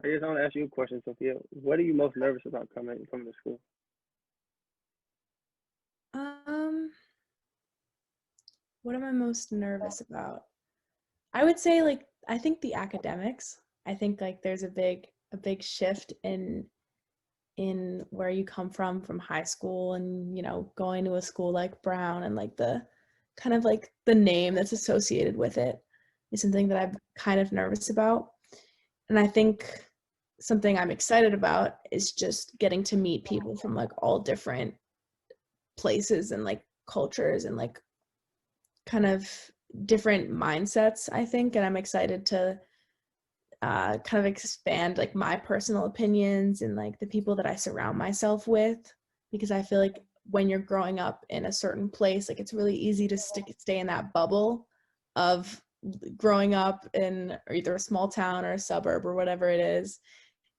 I guess I want to ask you a question, Sophia. What are you most nervous about coming to school? Um, what am I most nervous about? I would say like I think the academics. I think like there's a big shift in where you come from high school and going to a school like Brown and like the kind of like the name that's associated with it is something that I'm kind of nervous about. And I think something I'm excited about is just getting to meet people from like all different places and like cultures and like kind of different mindsets, I think. And I'm excited to kind of expand like my personal opinions and like the people that I surround myself with, because I feel like when you're growing up in a certain place, like it's really easy to stay in that bubble of growing up in either a small town or a suburb or whatever it is.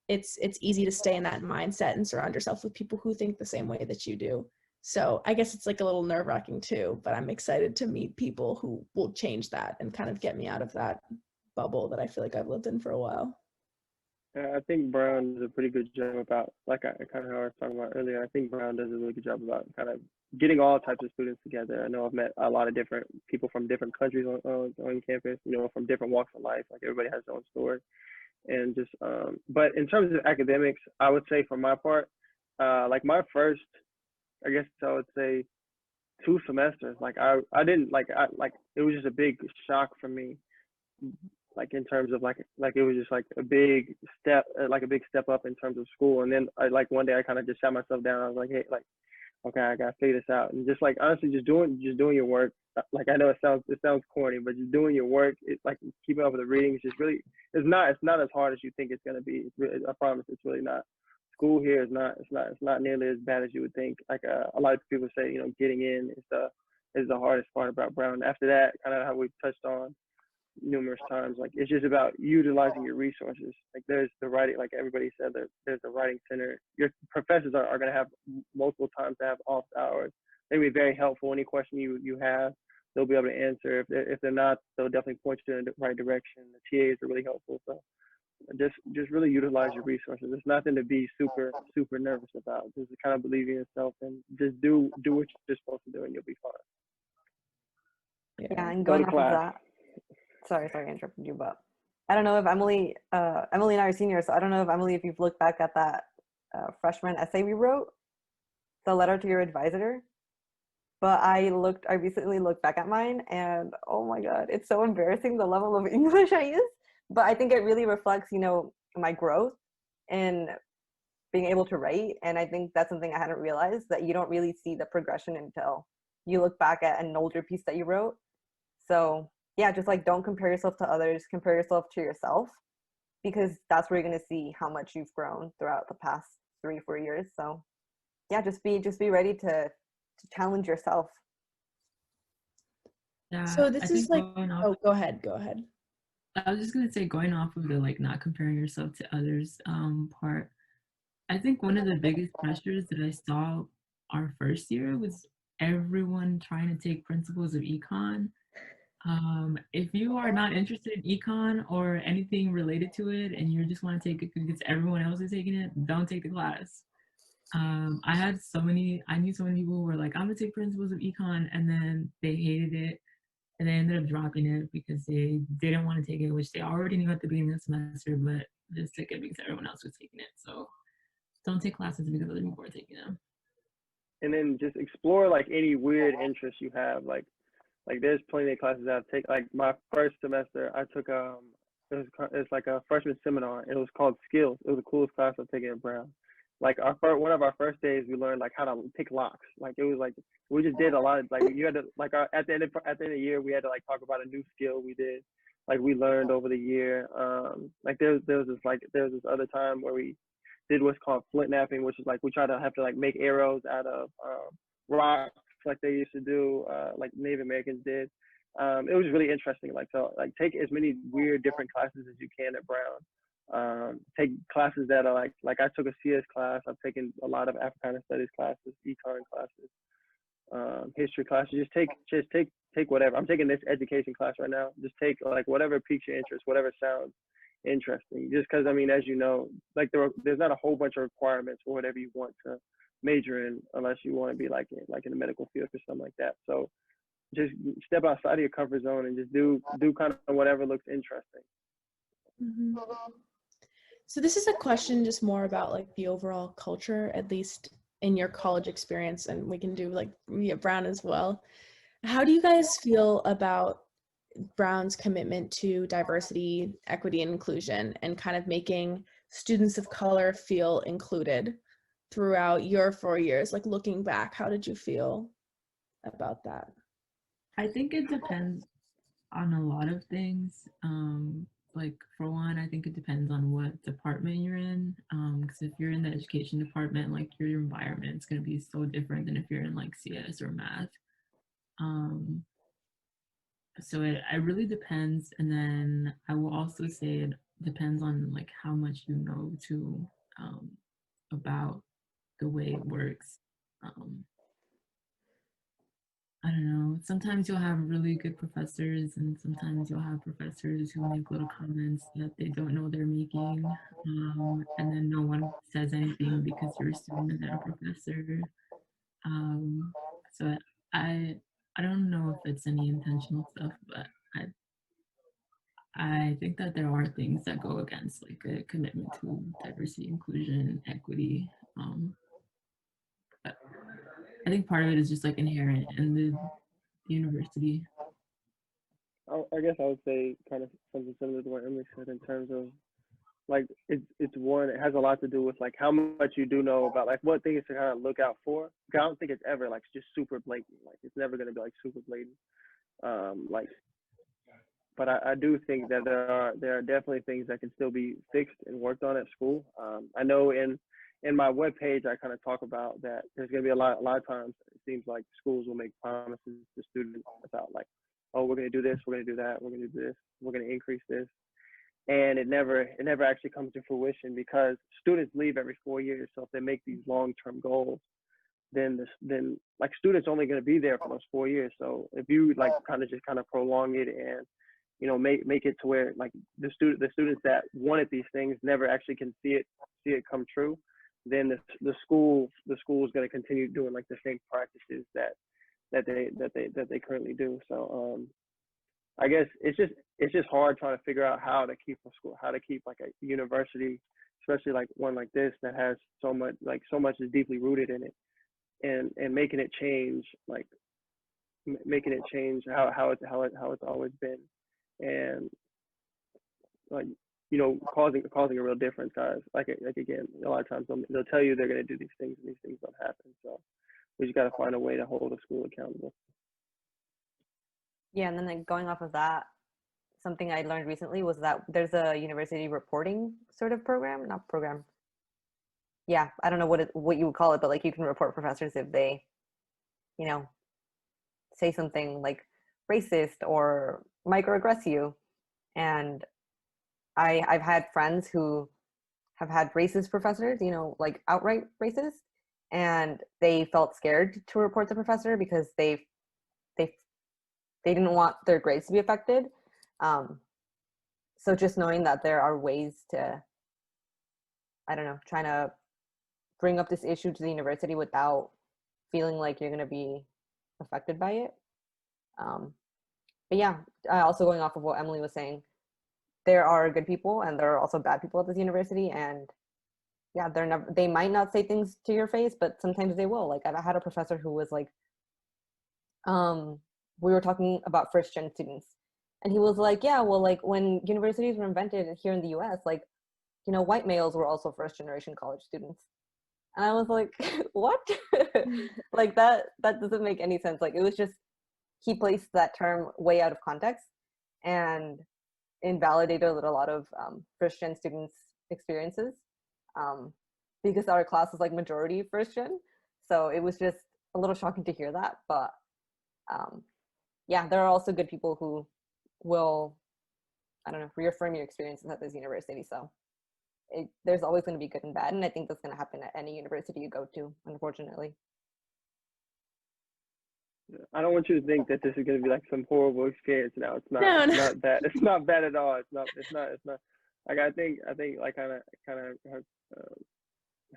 It's easy to stay in that mindset and surround yourself with people who think the same way that you do. So I guess it's like a little nerve-wracking too, but I'm excited to meet people who will change that and kind of get me out of that bubble that I feel like I've lived in for a while. I think Brown does a pretty good job about, like I kind of was talking about earlier. I think Brown does a really good job about kind of getting all types of students together. I know I've met a lot of different people from different countries on campus. From different walks of life. Like everybody has their own story, and just but in terms of academics, I would say for my part, like my first, I guess I would say 2 semesters. Like I didn't like it was just a big shock for me, like in terms of like it was just like a big step up in terms of school. And then I like one day I kind of just sat myself down. I was like, hey, like okay, I gotta figure this out, and just like honestly, just doing your work. Like I know it sounds corny, but just doing your work, it's like keeping up with the reading is just really it's not as hard as you think it's gonna be. I promise, it's really not. School here is not it's not nearly as bad as you would think. Like a lot of people say, getting in is the hardest part about Brown. After that, kind of how we touched on numerous times. Like it's just about utilizing your resources. Like there's the writing, like everybody said, there's the writing center. Your professors are going to have multiple times to have off hours. They'll be very helpful. Any question you have, they'll be able to answer. If they're not, they'll definitely point you in the right direction. The TAs are really helpful. So just really utilize your resources. There's nothing to be super nervous about. Just kind of believe in yourself and just do what you're supposed to do, and you'll be fine. Yeah, Yeah. and Go going to off of class. that, sorry, I interrupted you, but I don't know if Emily and I are seniors, so I don't know if Emily, if you've looked back at that freshman essay we wrote, the letter to your advisor. But I recently looked back at mine, and oh my God, it's so embarrassing the level of English I use. But I think it really reflects, my growth in being able to write. And I think that's something I hadn't realized, that you don't really see the progression until you look back at an older piece that you wrote. So yeah, just like don't compare yourself to others, compare yourself to yourself, because that's where you're gonna see how much you've grown throughout the past 3 4 years. So yeah, just be ready to challenge yourself. Yeah, So I this is think like, going off, oh, go ahead, go ahead. I was just gonna say going off of the like not comparing yourself to others part. I think one of the biggest pressures that I saw our first year was everyone trying to take principles of econ. If you are not interested in econ or anything related to it, and you just want to take it because everyone else is taking it, don't take the class. I knew so many people who were like, I'm gonna take principles of econ, and then they hated it, and they ended up dropping it because they didn't want to take it, which they already knew at the beginning of the semester, but just took it because everyone else was taking it. So don't take classes because other people are taking them. And then just explore like any weird interests you have. Like there's plenty of classes I've taken. Like my first semester, I took it's like a freshman seminar. It was called Skills. It was the coolest class I've taken at Brown. Like one of our first days, we learned like how to pick locks. Like it was like we just did a lot of like you had to like at the end of the year we had to like talk about a new skill we did. Like we learned over the year. Like there was this other time where we did what's called flint napping, which is like we try to have to like make arrows out of rocks like they used to do, like Native Americans did. It was really interesting. Like so, like take as many weird different classes as you can at Brown. Take classes that are like I took a CS class. I've taken a lot of Africana studies classes, econ classes, history classes. Just take whatever. I'm taking this education class right now. Just take like whatever piques your interest, whatever sounds interesting. Just because, I mean, as you know, like there's not a whole bunch of requirements for whatever you want to major in, unless you want to be like in the medical field or something like that. So just step outside of your comfort zone and just do kind of whatever looks interesting. Mhm. So this is a question just more about like the overall culture, at least in your college experience, and we can do like Brown as well. How do you guys feel about Brown's commitment to diversity, equity, and inclusion, and kind of making students of color feel included throughout your 4 years? Like looking back, how did you feel about that? I think it depends on a lot of things. Like for one, I think it depends on what department you're in. Because if you're in the education department, like your environment is going to be so different than if you're in like CS or math. Um, so it really depends. And then I will also say it depends on like how much you know to about the way it works. Um, I don't know. Sometimes you'll have really good professors, and sometimes you'll have professors who make little comments that they don't know they're making, and then no one says anything because you're a student and not a professor. So I don't know if it's any intentional stuff, but I I think that there are things that go against like a commitment to diversity, inclusion, equity. But I think part of it is just like inherent in the university. I guess I would say kind of something similar to what Emily said in terms of like it's one, it has a lot to do with like how much you do know about like what things to kind of look out for. 'Cause I don't think it's ever like just super blatant. Like it's never gonna be like super blatant. Like, but I do think that there are definitely things that can still be fixed and worked on at school. I know in my webpage I kind of talk about that there's gonna be a lot of times it seems like schools will make promises to students about like, oh, we're gonna do this, we're gonna do that, we're gonna do this, we're gonna increase this, and it never actually comes to fruition because students leave every 4 years. So if they make these long-term goals, then like students only going to be there for those 4 years. So if you like kind of prolong it and make it to where like the students that wanted these things never actually can see it come true, then the school is going to continue doing like the same practices that they currently do. So I guess it's just hard trying to figure out how to keep like a university, especially like one like this that has so much is deeply rooted in it, and making it change, like making it change how it's always been, and like causing a real difference, guys. Like again, a lot of times they'll tell you they're going to do these things and these things don't happen. So we just got to find a way to hold a school accountable. Yeah, and then like going off of that, something I learned recently was that there's a university reporting sort of program, not program. Yeah, I don't know what you would call it, but like you can report professors if they, you know, say something like racist or microaggress you. And I've had friends who have had racist professors, like outright racist, and they felt scared to report the professor because they didn't want their grades to be affected. So just knowing that there are ways to, I don't know, trying to bring up this issue to the university without feeling like you're going to be affected by it. But yeah, also going off of what Emily was saying, there are good people and there are also bad people at this university. And yeah, they might not say things to your face, but sometimes they will. Like I had a professor who was like, we were talking about first gen students, and he was like, yeah, well, like when universities were invented here in the US, like, white males were also first generation college students. And I was like, what? Like that doesn't make any sense. Like it was just, he placed that term way out of context and invalidated a lot of first gen students' experiences, because our class was like majority first gen. So it was just a little shocking to hear that. But yeah, there are also good people who will, I don't know, reaffirm your experiences at this university. So there's always going to be good and bad. And I think that's going to happen at any university you go to, unfortunately. I don't want you to think that this is going to be like some horrible experience now. It's not. No, It's no. not bad. It's not bad at all. It's not. like I think like kind of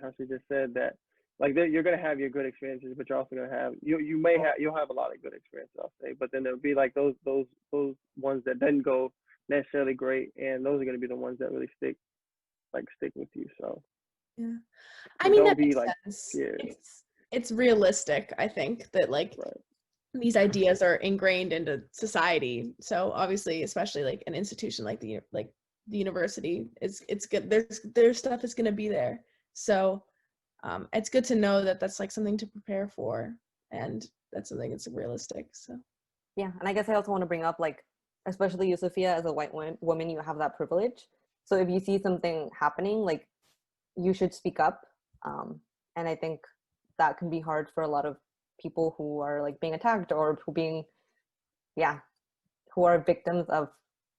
how she just said that like you're gonna have your good experiences, but you're also gonna have you'll have a lot of good experiences, I'll say, but then there'll be like those ones that didn't go necessarily great, and those are gonna be the ones that really stick with you. So Yeah. so I mean, don't that be makes like sense. scared. It's realistic, I think, that like Right. these ideas are ingrained into society. So obviously, especially like an institution like the university, it's good. There's stuff is going to be there. So it's good to know that that's like something to prepare for, and that's something that's realistic. So Yeah, and I guess I also want to bring up, like, especially you, Sophia, as a white woman, you have that privilege. So if you see something happening, like, you should speak up. And I think that can be hard for a lot of people who are like being attacked or who are victims of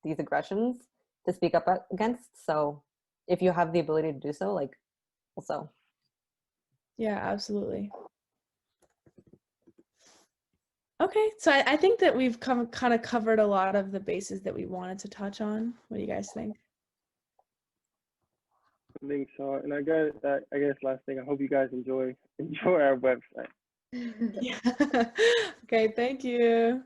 these aggressions to speak up against. So if you have the ability to do so, like, also. yeah, absolutely. Okay, so I think that we've kind of covered a lot of the bases that we wanted to touch on. What do you guys think? I think so, and I guess last thing, I hope you guys enjoy our website. Yeah. Okay, thank you.